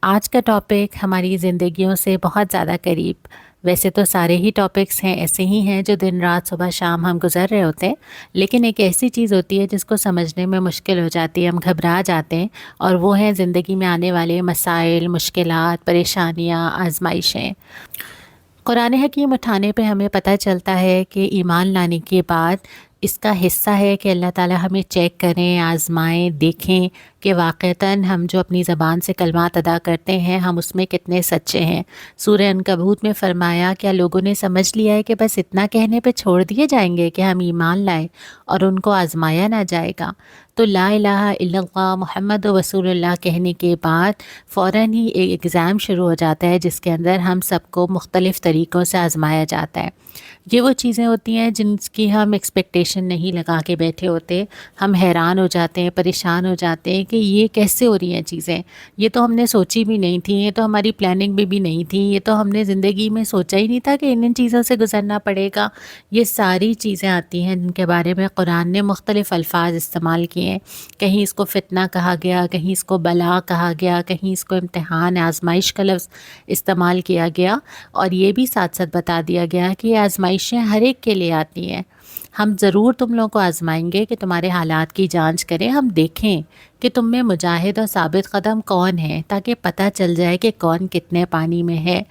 آج کا ٹاپک ہماری زندگیوں سے بہت زیادہ قریب، ویسے تو سارے ہی ٹاپکس ہیں ایسے ہی ہیں جو دن رات صبح شام ہم گزر رہے ہوتے ہیں، لیکن ایک ایسی چیز ہوتی ہے جس کو سمجھنے میں مشکل ہو جاتی ہے، ہم گھبرا جاتے ہیں، اور وہ ہیں زندگی میں آنے والے مسائل، مشکلات، پریشانیاں، آزمائشیں۔ قرآن حکیم اٹھانے پہ ہمیں پتہ چلتا ہے کہ ایمان لانے کے بعد اس کا حصہ ہے کہ اللہ تعالی ہمیں چیک کریں، آزمائیں، دیکھیں کہ واقعتاً ہم جو اپنی زبان سے کلمات ادا کرتے ہیں ہم اس میں کتنے سچے ہیں۔ سورہ عنکبوت میں فرمایا، کیا لوگوں نے سمجھ لیا ہے کہ بس اتنا کہنے پہ چھوڑ دیے جائیں گے کہ ہم ایمان لائیں اور ان کو آزمایا نہ جائے گا؟ تو لا الہ الا اللہ محمد رسول اللہ کہنے کے بعد فوراً ہی ایک ایگزام شروع ہو جاتا ہے جس کے اندر ہم سب کو مختلف طریقوں سے آزمایا جاتا ہے۔ یہ وہ چیزیں ہوتی ہیں جن کی ہم ایکسپیکٹیشن نہیں لگا کے بیٹھے ہوتے، ہم حیران ہو جاتے ہیں، پریشان ہو جاتے ہیں کہ یہ کیسے ہو رہی ہیں چیزیں، یہ تو ہم نے سوچی بھی نہیں تھی، یہ تو ہماری پلاننگ میں بھی نہیں تھی، یہ تو ہم نے زندگی میں سوچا ہی نہیں تھا کہ ان چیزوں سے گزرنا پڑے گا۔ یہ ساری چیزیں آتی ہیں جن کے بارے میں قرآن نے مختلف الفاظ استعمال کیے ہیں، کہیں اس کو فتنہ کہا گیا، کہیں اس کو بلا کہا گیا، کہیں اس کو امتحان، آزمائش کا لفظ استعمال کیا گیا، اور یہ بھی ساتھ ساتھ بتا دیا گیا کہ یہ آزمائشیں ہر ایک کے لیے آتی ہیں۔ ہم ضرور تم لوگوں کو آزمائیں گے کہ تمہارے حالات کی جانچ کریں، ہم دیکھیں کہ تم میں مجاہد اور ثابت قدم کون ہیں، تاکہ پتہ چل جائے کہ کون کتنے پانی میں ہے۔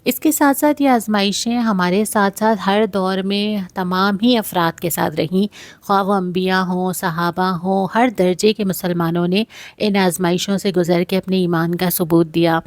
اس کے ساتھ ساتھ یہ آزمائشیں ہمارے ساتھ ساتھ ہر دور میں تمام ہی افراد کے ساتھ رہیں، خواہ وہ انبیاء ہوں، صحابہ ہوں، ہر درجے کے مسلمانوں نے ان آزمائشوں سے گزر کے اپنے ایمان کا ثبوت دیا۔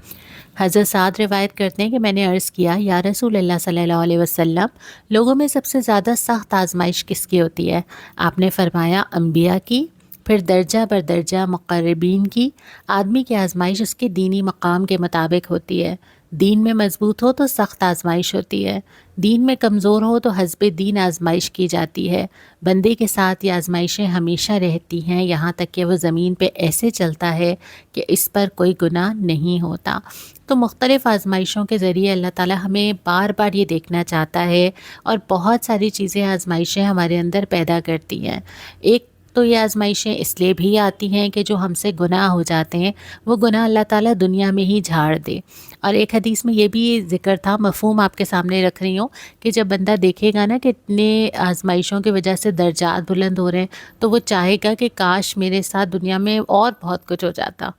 حضرت سعد روایت کرتے ہیں کہ میں نے عرض کیا، یا رسول اللہ صلی اللہ علیہ وسلم، لوگوں میں سب سے زیادہ سخت آزمائش کس کی ہوتی ہے؟ آپ نے فرمایا، انبیاء کی، پھر درجہ بر درجہ مقربین کی۔ آدمی کی آزمائش اس کے دینی مقام کے مطابق ہوتی ہے۔ دین میں مضبوط ہو تو سخت آزمائش ہوتی ہے، دین میں کمزور ہو تو حسب دین آزمائش کی جاتی ہے۔ بندے کے ساتھ یہ آزمائشیں ہمیشہ رہتی ہیں، یہاں تک کہ وہ زمین پہ ایسے چلتا ہے کہ اس پر کوئی گناہ نہیں ہوتا۔ تو مختلف آزمائشوں کے ذریعے اللہ تعالی ہمیں بار بار یہ دیکھنا چاہتا ہے، اور بہت ساری چیزیں آزمائشیں ہمارے اندر پیدا کرتی ہیں۔ ایک تو یہ آزمائشیں اس لیے بھی آتی ہیں کہ جو ہم سے گناہ ہو جاتے ہیں وہ گناہ اللہ تعالیٰ دنیا میں ہی جھاڑ دے۔ اور ایک حدیث میں یہ بھی ذکر تھا، مفہوم آپ کے سامنے رکھ رہی ہوں، کہ جب بندہ دیکھے گا نا کہ اتنے آزمائشوں کی وجہ سے درجات بلند ہو رہے ہیں تو وہ چاہے گا کہ کاش میرے ساتھ دنیا میں اور بہت کچھ ہو جاتا۔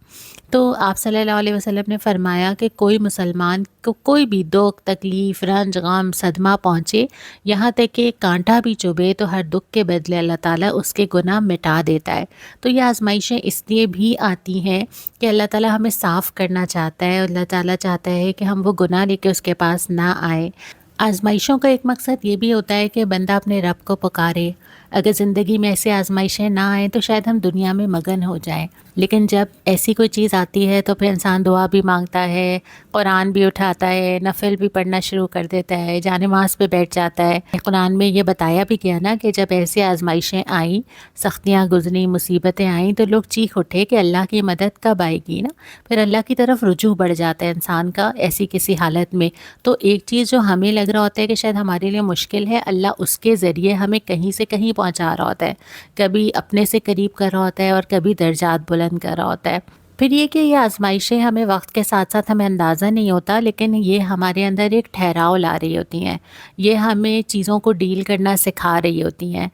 تو آپ صلی اللہ علیہ وسلم نے فرمایا کہ کوئی مسلمان کو کوئی بھی دکھ، تکلیف، رنج، غم، صدمہ پہنچے، یہاں تک کہ کانٹا بھی چبھے، تو ہر دکھ کے بدلے اللہ تعالیٰ اس کے گناہ مٹا دیتا ہے۔ تو یہ آزمائشیں اس لیے بھی آتی ہیں کہ اللہ تعالیٰ ہمیں صاف کرنا چاہتا ہے، اور اللہ تعالیٰ چاہتا ہے کہ ہم وہ گناہ لے کے اس کے پاس نہ آئیں۔ آزمائشوں کا ایک مقصد یہ بھی ہوتا ہے کہ بندہ اپنے رب کو پکارے۔ اگر زندگی میں ایسے آزمائشیں نہ آئیں تو شاید ہم دنیا میں مگن ہو جائیں، لیکن جب ایسی کوئی چیز آتی ہے تو پھر انسان دعا بھی مانگتا ہے، قرآن بھی اٹھاتا ہے، نفل بھی پڑھنا شروع کر دیتا ہے، جانماز پہ بیٹھ جاتا ہے۔ قرآن میں یہ بتایا بھی گیا نا کہ جب ایسی آزمائشیں آئیں، سختیاں گزری، مصیبتیں آئیں، تو لوگ چیخ اٹھے کہ اللہ کی مدد کب آئے گی نا، پھر اللہ کی طرف رجوع بڑھ جاتا ہے انسان کا ایسی کسی حالت میں۔ تو ایک چیز جو ہمیں لگ رہا ہوتا ہے کہ شاید ہمارے لیے مشکل ہے، اللہ اس کے ذریعے ہمیں کہیں سے کہیں پہنچا رہا ہوتا ہے، کبھی اپنے سے قریب کر رہا ہوتا ہے اور کبھی درجات بلند کر رہا ہوتا ہے۔ پھر یہ کہ یہ آزمائشیں ہمیں وقت کے ساتھ ساتھ ہمیں اندازہ نہیں ہوتا، لیکن یہ ہمارے اندر ایک ٹھہراؤ لا رہی ہوتی ہیں، یہ ہمیں چیزوں کو ڈیل کرنا سکھا رہی ہوتی ہیں۔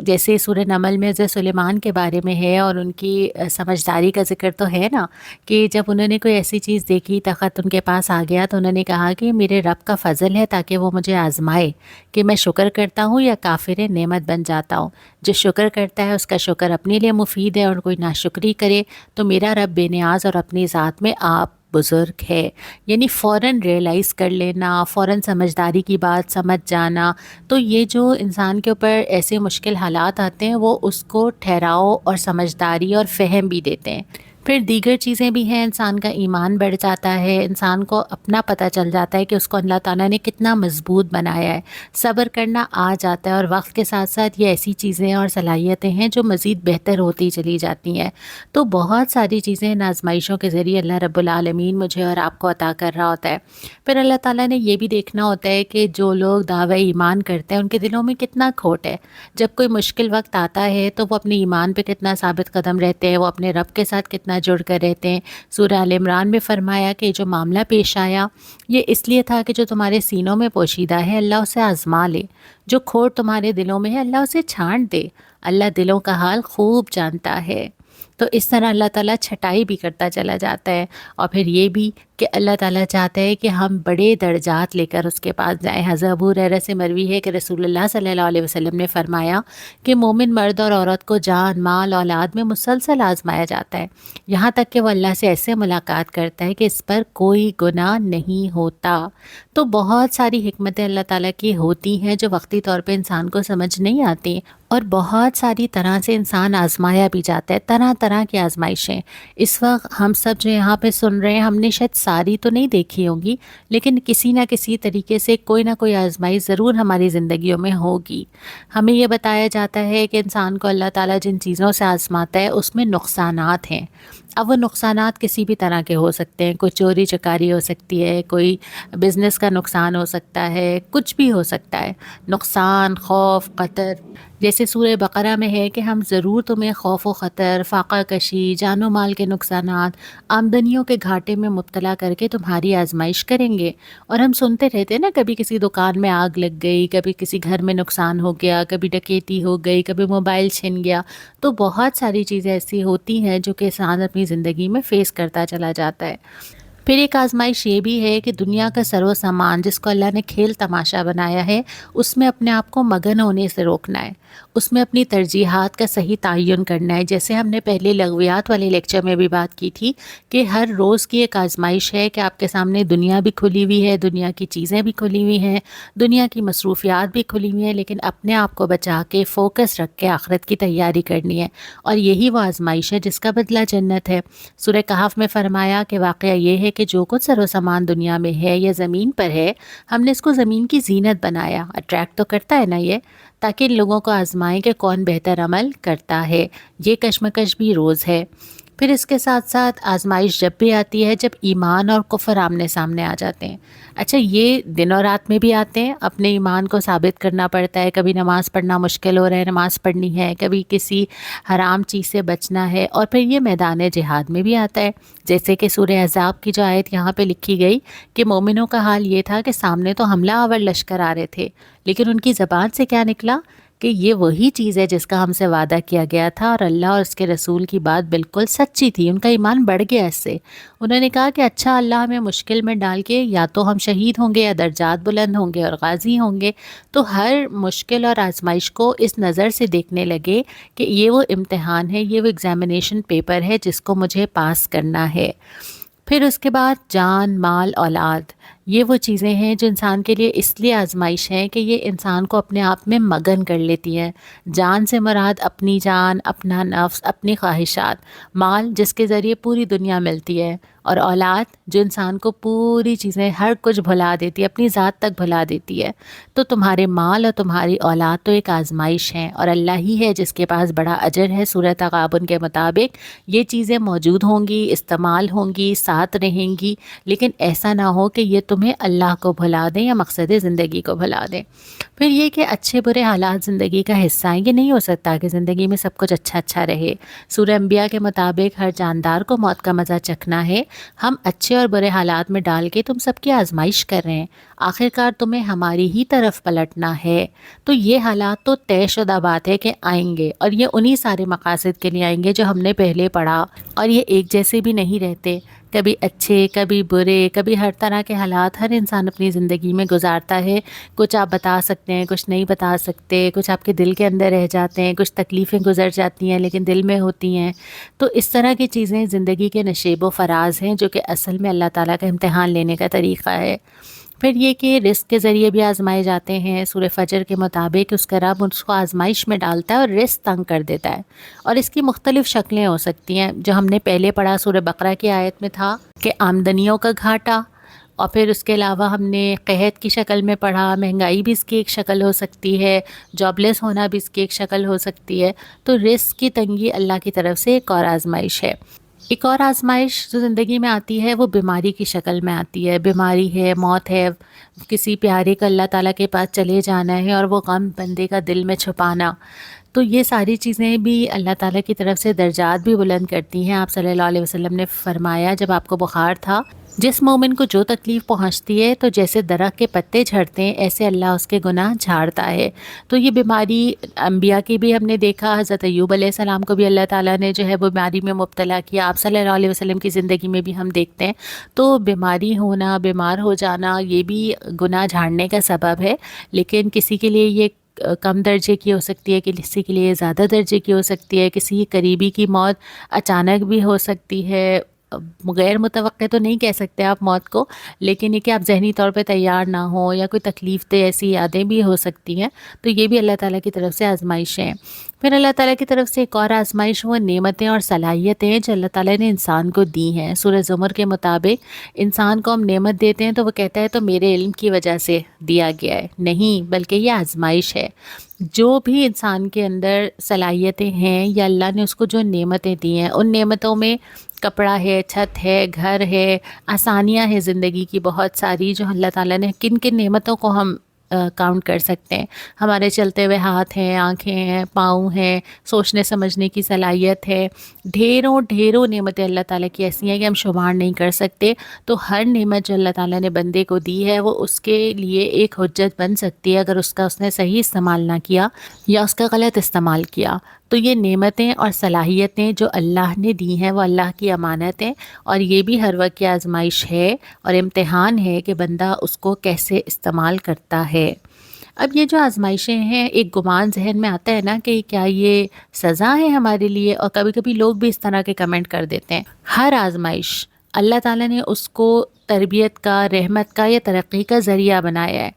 جیسے سورہ نمل میں حضرت سلیمان کے بارے میں ہے، اور ان کی سمجھداری کا ذکر تو ہے نا، کہ جب انہوں نے کوئی ایسی چیز دیکھی، تخت ان کے پاس آ گیا، تو انہوں نے کہا کہ میرے رب کا فضل ہے تاکہ وہ مجھے آزمائے کہ میں شکر کرتا ہوں یا کافر نعمت بن جاتا ہوں۔ جو شکر کرتا ہے اس کا شکر اپنے لیے مفید ہے، اور کوئی ناشکری کرے تو میرا رب بے نیاز اور اپنی ذات میں آپ بزرگ ہے۔ یعنی فوراً ریئلائز کر لینا، فوراً سمجھداری کی بات سمجھ جانا۔ تو یہ جو انسان کے اوپر ایسے مشکل حالات آتے ہیں وہ اس کو ٹھہراؤ اور سمجھداری اور فہم بھی دیتے ہیں۔ پھر دیگر چیزیں بھی ہیں، انسان کا ایمان بڑھ جاتا ہے، انسان کو اپنا پتہ چل جاتا ہے کہ اس کو اللہ تعالیٰ نے کتنا مضبوط بنایا ہے، صبر کرنا آ جاتا ہے، اور وقت کے ساتھ ساتھ یہ ایسی چیزیں اور صلاحیتیں ہیں جو مزید بہتر ہوتی چلی جاتی ہیں۔ تو بہت ساری چیزیں ان آزمائشوں کے ذریعے اللہ رب العالمین مجھے اور آپ کو عطا کر رہا ہوتا ہے۔ پھر اللہ تعالیٰ نے یہ بھی دیکھنا ہوتا ہے کہ جو لوگ دعوی ایمان کرتے ہیں ان کے دلوں میں کتنا کھوٹ ہے۔ جب کوئی مشکل وقت آتا ہے تو وہ اپنے ایمان پہ کتنا ثابت قدم رہتے ہیں، وہ اپنے رب کے ساتھ کتنا ساتھ جڑ کر رہتے ہیں۔ سورہ آل عمران میں فرمایا کہ جو معاملہ پیش آیا یہ اس لیے تھا کہ جو تمہارے سینوں میں پوشیدہ ہے اللہ اسے آزما لے، جو کھوٹ تمہارے دلوں میں ہے اللہ اسے چھانٹ دے، اللہ دلوں کا حال خوب جانتا ہے۔ تو اس طرح اللہ تعالیٰ چھٹائی بھی کرتا چلا جاتا ہے، اور پھر یہ بھی کہ اللہ تعالیٰ چاہتا ہے کہ ہم بڑے درجات لے کر اس کے پاس جائیں۔ حضرت ابو ہریرہ سے مروی ہے کہ رسول اللہ صلی اللہ علیہ وسلم نے فرمایا کہ مومن مرد اور عورت کو جان، مال، اولاد میں مسلسل آزمایا جاتا ہے، یہاں تک کہ وہ اللہ سے ایسے ملاقات کرتا ہے کہ اس پر کوئی گناہ نہیں ہوتا۔ تو بہت ساری حکمتیں اللہ تعالیٰ کی ہوتی ہیں جو وقتی طور پہ انسان کو سمجھ نہیں آتی، اور بہت ساری طرح سے انسان آزمایا بھی جاتا ہے، طرح طرح کی آزمائشیں۔ اس وقت ہم سب جو یہاں پہ سن رہے ہیں ہم نے شاید ساری تو نہیں دیکھی ہوں گی، لیکن کسی نہ کسی طریقے سے کوئی نہ کوئی آزمائش ضرور ہماری زندگیوں میں ہوگی۔ ہمیں یہ بتایا جاتا ہے کہ انسان کو اللہ تعالیٰ جن چیزوں سے آزماتا ہے اس میں نقصانات ہیں۔ اب وہ نقصانات کسی بھی طرح کے ہو سکتے ہیں، کوئی چوری چکاری ہو سکتی ہے، کوئی بزنس کا نقصان ہو سکتا ہے، کچھ بھی ہو سکتا ہے، نقصان، خوف، قطر۔ جیسے سورہ بقرہ میں ہے کہ ہم ضرور تمہیں خوف و خطر، فاقہ کشی، جان و مال کے نقصانات، آمدنیوں کے گھاٹے میں مبتلا کر کے تمہاری آزمائش کریں گے۔ اور ہم سنتے رہتے ہیں نا، کبھی کسی دکان میں آگ لگ گئی، کبھی کسی گھر میں نقصان ہو گیا، کبھی ڈکیتی ہو گئی، کبھی موبائل چھن گیا۔ تو بہت ساری چیزیں ایسی ہوتی ہیں جو کہ انسان اپنی زندگی میں فیس کرتا چلا جاتا ہے۔ پھر ایک آزمائش یہ بھی ہے کہ دنیا کا سر و سامان جس کو اللہ نے کھیل تماشا بنایا ہے اس میں اپنے آپ کو مگن ہونے سے روکنا ہے، اس میں اپنی ترجیحات کا صحیح تعین کرنا ہے۔ جیسے ہم نے پہلے لغویات والے لیکچر میں بھی بات کی تھی کہ ہر روز کی ایک آزمائش ہے کہ آپ کے سامنے دنیا بھی کھلی ہوئی ہے، دنیا کی چیزیں بھی کھلی ہوئی ہیں، دنیا کی مصروفیات بھی کھلی ہوئی ہیں، لیکن اپنے آپ کو بچا کے فوکس رکھ کے آخرت کی تیاری کرنی ہے، اور یہی وہ آزمائش ہے جس کا بدلہ جنت ہے۔ سورہ کہف میں فرمایا کہ واقعہ یہ ہے کہ جو کچھ سر و سامان دنیا میں ہے یا زمین پر ہے، ہم نے اس کو زمین کی زینت بنایا، اٹریکٹ تو کرتا ہے نا یہ، تاکہ ان لوگوں کو آزمائیں کہ کون بہتر عمل کرتا ہے۔ یہ کشمکش بھی روز ہے۔ پھر اس کے ساتھ ساتھ آزمائش جب بھی آتی ہے جب ایمان اور کفر آمنے سامنے آ جاتے ہیں۔ اچھا، یہ دن اور رات میں بھی آتے ہیں، اپنے ایمان کو ثابت کرنا پڑتا ہے، کبھی نماز پڑھنا مشکل ہو رہا ہے، نماز پڑھنی ہے، کبھی کسی حرام چیز سے بچنا ہے، اور پھر یہ میدان جہاد میں بھی آتا ہے۔ جیسے کہ سورہ احزاب کی جو آیت یہاں پہ لکھی گئی کہ مومنوں کا حال یہ تھا کہ سامنے تو حملہ آور لشکر آ رہے تھے، لیکن ان کی زبان سے کیا نکلا کہ یہ وہی چیز ہے جس کا ہم سے وعدہ کیا گیا تھا، اور اللہ اور اس کے رسول کی بات بالکل سچی تھی۔ ان کا ایمان بڑھ گیا اس سے۔ انہوں نے کہا کہ اچھا، اللہ ہمیں مشکل میں ڈال کے یا تو ہم شہید ہوں گے یا درجات بلند ہوں گے اور غازی ہوں گے۔ تو ہر مشکل اور آزمائش کو اس نظر سے دیکھنے لگے کہ یہ وہ امتحان ہے، یہ وہ ایگزامینیشن پیپر ہے جس کو مجھے پاس کرنا ہے۔ پھر اس کے بعد جان، مال، اولاد، یہ وہ چیزیں ہیں جو انسان کے لیے اس لیے آزمائش ہیں کہ یہ انسان کو اپنے آپ میں مگن کر لیتی ہیں۔ جان سے مراد اپنی جان، اپنا نفس، اپنی خواہشات، مال جس کے ذریعے پوری دنیا ملتی ہے، اور اولاد جو انسان کو پوری چیزیں، ہر کچھ بھلا دیتی ہے، اپنی ذات تک بھلا دیتی ہے۔ تو تمہارے مال اور تمہاری اولاد تو ایک آزمائش ہیں، اور اللہ ہی ہے جس کے پاس بڑا اجر ہے۔ سورہ تغابن کے مطابق یہ چیزیں موجود ہوں گی، استعمال ہوں گی، ساتھ رہیں گی، لیکن ایسا نہ ہو کہ یہ تمہیں اللہ کو بھلا دیں یا مقصد زندگی کو بھلا دیں۔ پھر یہ کہ اچھے برے حالات زندگی کا حصہ ہیں، یہ نہیں ہو سکتا کہ زندگی میں سب کچھ اچھا رہے۔ سورہ انبیاء کے مطابق ہر جاندار کو موت کا مزہ چکھنا ہے۔ ہم اچھے اور برے حالات میں ڈال کے تم سب کی آزمائش کر رہے ہیں، آخرکار تمہیں ہماری ہی طرف پلٹنا ہے۔ تو یہ حالات تو طے شدہ بات ہے کہ آئیں گے، اور یہ انہی سارے مقاصد کے لیے آئیں گے جو ہم نے پہلے پڑھا، اور یہ ایک جیسے بھی نہیں رہتے، کبھی اچھے، کبھی برے، کبھی ہر طرح کے حالات ہر انسان اپنی زندگی میں گزارتا ہے۔ کچھ آپ بتا سکتے ہیں، کچھ نہیں بتا سکتے، کچھ آپ کے دل کے اندر رہ جاتے ہیں، کچھ تکلیفیں گزر جاتی ہیں لیکن دل میں ہوتی ہیں۔ تو اس طرح کی چیزیں زندگی کے نشیب و فراز ہیں جو کہ اصل میں اللہ تعالیٰ کا امتحان لینے کا طریقہ ہے۔ پھر یہ کہ رزق کے ذریعے بھی آزمائے جاتے ہیں۔ سورہ فجر کے مطابق اس کا رب اس کو آزمائش میں ڈالتا ہے اور رزق تنگ کر دیتا ہے، اور اس کی مختلف شکلیں ہو سکتی ہیں۔ جو ہم نے پہلے پڑھا سورہ بقرہ کی آیت میں تھا کہ آمدنیوں کا گھاٹا، اور پھر اس کے علاوہ ہم نے قحط کی شکل میں پڑھا، مہنگائی بھی اس کی ایک شکل ہو سکتی ہے، جاب لیس ہونا بھی اس کی ایک شکل ہو سکتی ہے۔ تو رزق کی تنگی اللہ کی طرف سے ایک اور آزمائش ہے۔ ایک اور آزمائش جو زندگی میں آتی ہے وہ بیماری کی شکل میں آتی ہے۔ بیماری ہے، موت ہے، کسی پیارے کا اللہ تعالیٰ کے پاس چلے جانا ہے، اور وہ غم بندے کا دل میں چھپانا۔ تو یہ ساری چیزیں بھی اللہ تعالیٰ کی طرف سے درجات بھی بلند کرتی ہیں۔ آپ صلی اللہ علیہ وسلم نے فرمایا جب آپ کو بخار تھا، جس مومن کو جو تکلیف پہنچتی ہے تو جیسے درخت کے پتے جھڑتے ہیں ایسے اللہ اس کے گناہ جھاڑتا ہے۔ تو یہ بیماری انبیاء کی بھی ہم نے دیکھا، حضرت ایوب علیہ السلام کو بھی اللہ تعالیٰ نے جو ہے بیماری میں مبتلا کیا، آپ صلی اللہ علیہ وسلم کی زندگی میں بھی ہم دیکھتے ہیں۔ تو بیماری ہونا، بیمار ہو جانا، یہ بھی گناہ جھاڑنے کا سبب ہے، لیکن کسی کے لیے یہ کم درجے کی ہو سکتی ہے، کسی کے لیے زیادہ درجے کی ہو سکتی ہے، کسی قریبی کی موت اچانک بھی ہو سکتی ہے، غیر متوقع تو نہیں کہہ سکتے آپ موت کو، لیکن یہ کہ آپ ذہنی طور پہ تیار نہ ہوں یا کوئی تکلیف دہ ایسی یادیں بھی ہو سکتی ہیں، تو یہ بھی اللہ تعالیٰ کی طرف سے آزمائشیں ہیں۔ پھر اللہ تعالیٰ کی طرف سے ایک اور آزمائش وہ نعمتیں اور صلاحیتیں جو اللہ تعالیٰ نے انسان کو دی ہیں۔ سورہ زمر کے مطابق انسان کو ہم نعمت دیتے ہیں تو وہ کہتا ہے تو میرے علم کی وجہ سے دیا گیا ہے، نہیں، بلکہ یہ آزمائش ہے۔ جو بھی انسان کے اندر صلاحیتیں ہیں یا اللہ نے اس کو جو نعمتیں دی ہیں، ان نعمتوں میں کپڑا ہے، چھت ہے، گھر ہے، آسانیاں ہیں زندگی کی بہت ساری، جو اللہ تعالیٰ نے کن کن نعمتوں کو ہم کاؤنٹ کر سکتے ہیں۔ ہمارے چلتے ہوئے ہاتھ ہیں، آنکھیں ہیں، پاؤں ہیں، سوچنے سمجھنے کی صلاحیت ہے، ڈھیروں نعمتیں اللہ تعالیٰ کی ایسی ہیں کہ ہم شمار نہیں کر سکتے۔ تو ہر نعمت جو اللہ تعالیٰ نے بندے کو دی ہے وہ اس کے لیے ایک حجت بن سکتی ہے اگر اس نے صحیح استعمال نہ کیا یا اس کا غلط استعمال کیا۔ تو یہ نعمتیں اور صلاحیتیں جو اللہ نے دی ہیں وہ اللہ کی امانت ہیں، اور یہ بھی ہر وقت کی آزمائش ہے اور امتحان ہے کہ بندہ اس کو کیسے استعمال کرتا ہے۔ اب یہ جو آزمائشیں ہیں، ایک گمان ذہن میں آتا ہے نا کہ کیا یہ سزا ہے ہمارے لیے، اور کبھی کبھی لوگ بھی اس طرح کے کمنٹ کر دیتے ہیں۔ ہر آزمائش اللہ تعالیٰ نے اس کو تربیت کا، رحمت کا یا ترقی کا ذریعہ بنایا ہے۔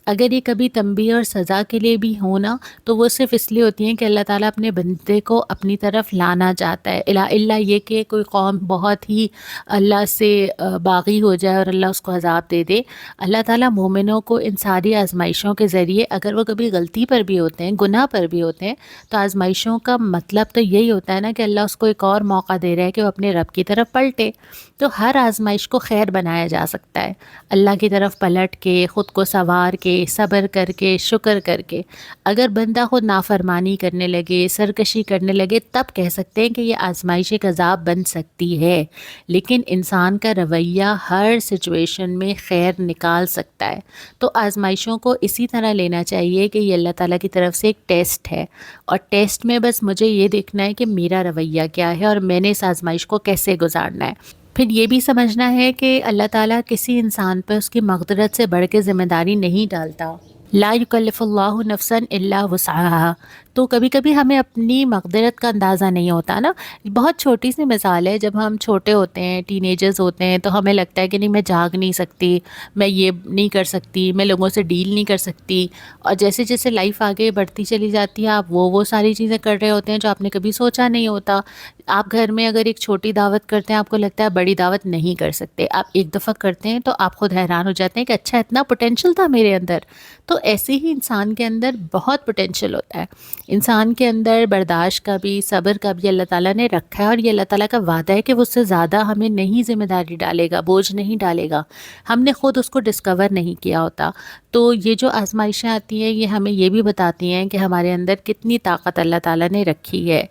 اگر یہ کبھی تنبیہ اور سزا کے لیے بھی ہونا تو وہ صرف اس لیے ہوتی ہیں کہ اللہ تعالیٰ اپنے بندے کو اپنی طرف لانا چاہتا ہے، الا یہ کہ کوئی قوم بہت ہی اللہ سے باغی ہو جائے اور اللہ اس کو عذاب دے دے۔ اللہ تعالیٰ مومنوں کو ان ساری آزمائشوں کے ذریعے، اگر وہ کبھی غلطی پر بھی ہوتے ہیں، گناہ پر بھی ہوتے ہیں، تو آزمائشوں کا مطلب تو یہی ہوتا ہے نا کہ اللہ اس کو ایک اور موقع دے رہا ہے کہ وہ اپنے رب کی طرف پلٹے۔ تو ہر آزمائش کو خیر بنایا جا سکتا ہے، اللہ کی طرف پلٹ کے، خود کو سنوار کے، صبر کر کے، شکر کر کے۔ اگر بندہ خود نافرمانی کرنے لگے، سرکشی کرنے لگے، تب کہہ سکتے ہیں کہ یہ آزمائش ایک عذاب بن سکتی ہے، لیکن انسان کا رویہ ہر سچویشن میں خیر نکال سکتا ہے۔ تو آزمائشوں کو اسی طرح لینا چاہیے کہ یہ اللہ تعالیٰ کی طرف سے ایک ٹیسٹ ہے، اور ٹیسٹ میں بس مجھے یہ دیکھنا ہے کہ میرا رویہ کیا ہے اور میں نے اس آزمائش کو کیسے گزارنا ہے۔ پھر یہ بھی سمجھنا ہے کہ اللہ تعالیٰ کسی انسان پہ اس کی مقدرت سے بڑھ کے ذمہ داری نہیں ڈالتا۔ لا یکلف اللہ نفسا الا وسعها۔ تو کبھی کبھی ہمیں اپنی مقدرت کا اندازہ نہیں ہوتا نا۔ بہت چھوٹی سی مثال ہے، جب ہم چھوٹے ہوتے ہیں، ٹین ایجرز ہوتے ہیں، تو ہمیں لگتا ہے کہ نہیں، میں جاگ نہیں سکتی، میں یہ نہیں کر سکتی، میں لوگوں سے ڈیل نہیں کر سکتی، اور جیسے جیسے لائف آگے بڑھتی چلی جاتی ہے آپ وہ ساری چیزیں کر رہے ہوتے ہیں جو آپ نے کبھی سوچا نہیں ہوتا۔ آپ گھر میں اگر ایک چھوٹی دعوت کرتے ہیں، آپ کو لگتا ہے بڑی دعوت نہیں کر سکتے، آپ ایک دفعہ کرتے ہیں تو آپ خود حیران ہو جاتے ہیں کہ اچھا اتنا پوٹینشیل تھا میرے اندر۔ تو ایسے ہی انسان کے اندر بہت پوٹینشیل ہوتا ہے، انسان کے اندر برداشت کا بھی، صبر کا بھی اللہ تعالیٰ نے رکھا ہے، اور یہ اللہ تعالیٰ کا وعدہ ہے کہ وہ اس سے زیادہ ہمیں نہیں ذمہ داری ڈالے گا، بوجھ نہیں ڈالے گا، ہم نے خود اس کو ڈسکور نہیں کیا ہوتا۔ تو یہ جو آزمائشیں آتی ہیں یہ ہمیں یہ بھی بتاتی ہیں کہ ہمارے اندر کتنی طاقت اللہ تعالیٰ نے رکھی ہے۔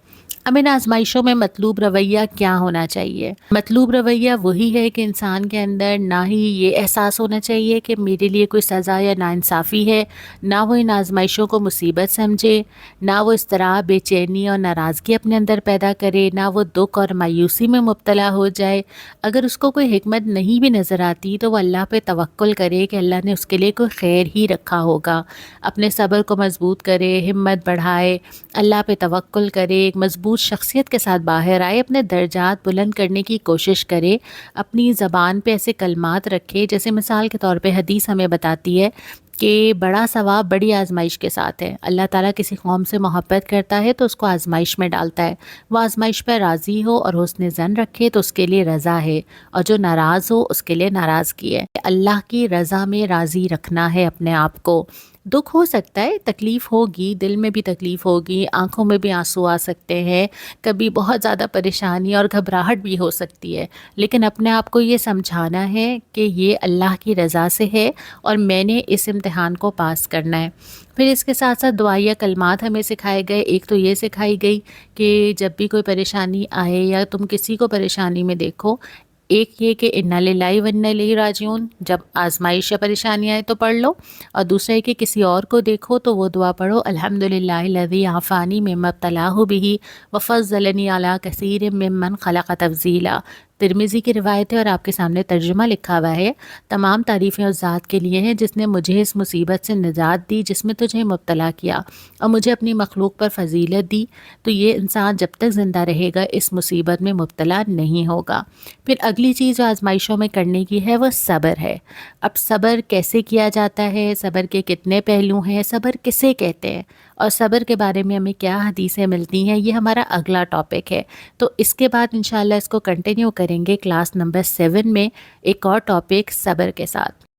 اب ان آزمائشوں میں مطلوب رویہ کیا ہونا چاہیے؟ مطلوب رویہ وہی ہے کہ انسان کے اندر نہ ہی یہ احساس ہونا چاہیے کہ میرے لیے کوئی سزا یا ناانصافی ہے، نہ وہ ان آزمائشوں کو مصیبت سمجھے، نہ وہ اضطراب، بے چینی اور ناراضگی اپنے اندر پیدا کرے، نہ وہ دکھ اور مایوسی میں مبتلا ہو جائے۔ اگر اس کو کوئی حکمت نہیں بھی نظر آتی تو وہ اللہ پہ توکل کرے کہ اللہ نے اس کے لیے کوئی خیر ہی رکھا ہوگا، اپنے صبر کو مضبوط کرے، ہمت بڑھائے، اللہ پہ توکل کرے، ایک مضبوط شخصیت کے ساتھ باہر آئے، اپنے درجات بلند کرنے کی کوشش کرے، اپنی زبان پہ ایسے کلمات رکھے جیسے مثال کے طور پہ حدیث ہمیں بتاتی ہے کہ بڑا ثواب بڑی آزمائش کے ساتھ ہے۔ اللہ تعالیٰ کسی قوم سے محبت کرتا ہے تو اس کو آزمائش میں ڈالتا ہے، وہ آزمائش پہ راضی ہو اور حسن ظن رکھے تو اس کے لیے رضا ہے، اور جو ناراض ہو اس کے لیے ناراضگی ہے۔ اللہ کی رضا میں راضی رکھنا ہے اپنے آپ کو۔ دکھ ہو سکتا ہے، تکلیف ہوگی، دل میں بھی تکلیف ہوگی، آنکھوں میں بھی آنسو آ سکتے ہیں، کبھی بہت زیادہ پریشانی اور گھبراہٹ بھی ہو سکتی ہے، لیکن اپنے آپ کو یہ سمجھانا ہے کہ یہ اللہ کی رضا سے ہے، اور میں نے اس امتحان امتحان کو پاس کرنا ہے۔ پھر اس کے ساتھ ساتھ دعائیہ کلمات ہمیں سکھائے گئے۔ ایک تو یہ سکھائی گئی کہ جب بھی کوئی پریشانی آئے یا تم کسی کو پریشانی میں دیکھو، ایک یہ کہ انا للہ و انا الیہ راجعون، جب آزمائش یا پریشانی آئے تو پڑھ لو، اور دوسرا ہے کہ کسی اور کو دیکھو تو وہ دعا پڑھو، الحمدللہ الذی عافانی مما ابتلاہ بہ وفضلنی علی کثیر ممن خلق تفضیلا۔ ترمذی کی روایت ہے اور آپ کے سامنے ترجمہ لکھا ہوا ہے۔ تمام تعریفیں اس ذات کے لیے ہیں جس نے مجھے اس مصیبت سے نجات دی جس میں تجھے مبتلا کیا، اور مجھے اپنی مخلوق پر فضیلت دی، تو یہ انسان جب تک زندہ رہے گا اس مصیبت میں مبتلا نہیں ہوگا۔ پھر اگلی چیز جو آزمائشوں میں کرنے کی ہے وہ صبر ہے۔ اب صبر کیسے کیا جاتا ہے، صبر کے کتنے پہلو ہیں، صبر کسے کہتے ہیں، اور صبر کے بارے میں ہمیں کیا حدیثیں ملتی ہیں، یہ ہمارا اگلا ٹاپک ہے۔ تو اس کے بعد انشاءاللہ اس کو کنٹینیو کریں گے کلاس نمبر 7 میں ایک اور ٹاپک صبر کے ساتھ۔